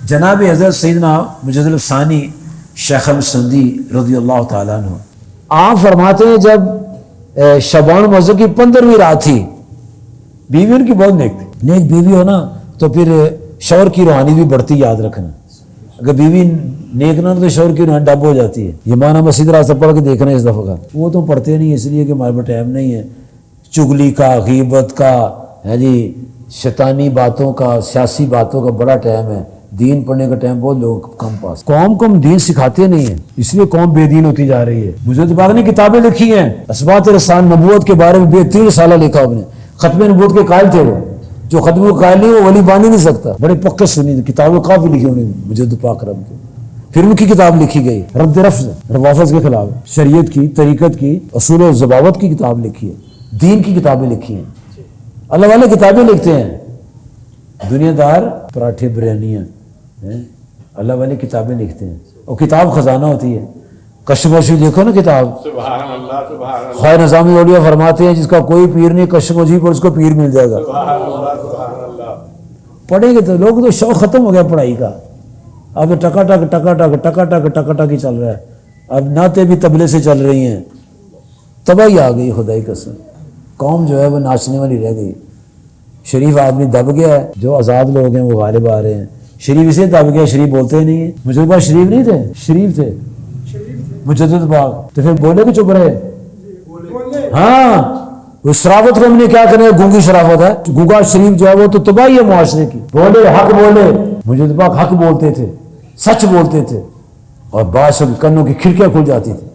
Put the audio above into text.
جناب حضرت سیدنا مجدد الثانی شیخ السندی رضی اللہ تعالیٰ عنہ آپ فرماتے ہیں جب شعبان المعظم کی 15ویں رات تھی، بیوی ان کی بہت نیک تھی، نیک بیوی ہو نا تو پھر شوہر کی روحانی بھی بڑھتی، یاد رکھنا، اگر بیوی نیک نہ تو شوہر کی روحانی ڈب ہو جاتی ہے۔ یہ معنی مسجد راستہ پڑھ کے دیکھنا ہے اس دفعہ کا، وہ تو پڑھتے نہیں اس لیے کہ ہمارے پاس ٹائم نہیں ہے، چگلی کا، غیبت کا ہے جی، شیطانی باتوں کا، سیاسی باتوں کا بڑا ٹائم ہے، دین پڑھنے کا ٹائم بہت لوگ کم پاس، قوم کو ہم دین سکھاتے نہیں ہیں، اس لیے قوم بے دین ہوتی جا رہی ہے۔ مجدد پاک نے کتابیں لکھی ہیں، اثبات رسان نبوت کے بارے میں 33 رسالہ لکھا آپ نے، ختم نبوت کے قائل تھے وہ، جو ختم کے قائل نہیں وہ ولی بن ہی نہیں سکتا، بڑے پکے سنی کتابیں کافی لکھی انہوں نے مجدد پاک رب کی۔ پھر ان کی کتاب لکھی گئی رد رفض، روافظ کے خلاف، شریعت کی، طریقت کی، اصول و ضوابط کی کتاب لکھی ہے، دین کی کتابیں لکھی ہیں، اللہ والے کتابیں لکھتے ہیں، دنیا دار پراٹھے بریانیاں، اللہ والے کتابیں لکھتے ہیں، اور کتاب خزانہ ہوتی ہے۔ کشمکشی دیکھو نا کتاب، سبحان اللہ سبحان اللہ خواجہ نظامی اولیاء فرماتے ہیں جس کا کوئی پیر نہیں کشمکشی پر اس کو پیر مل جائے گا۔ سبحان اللہ سبحان اللہ۔ پڑھیں گے تو لوگ تو شوق ختم ہو گیا پڑھائی کا، اب ٹکا ٹک ٹکا ٹک ٹکا ٹک ٹکا ٹک ہی چل رہا ہے، اب نعتیں بھی طبلے سے چل رہی ہیں، تباہی آ گئی خدائی قسم، قوم جو ہے وہ ناچنے والی رہ گئی۔ شریف آدمی دب گیا ہے، جو آزاد لوگ ہیں وہ غالب آ رہے ہیں، شریف اسے دب گیا، شریف بولتے ہی نہیں ہیں۔ مجدد پاک شریف نہیں تھے، شریف تھے مجدد پاک، تو پھر بولے کہ چپ رہے؟ ہاں، اس شرافت کو ہم نے کیا کرنا، گونگی شرافت ہے، گونگا شریف جو ہے وہ تو تباہی ہے معاشرے کی، بولے حق بولے، مجدد پاک حق بولتے تھے، سچ بولتے تھے، اور بعض کنوں کی کھڑکیاں کھل جاتی تھی۔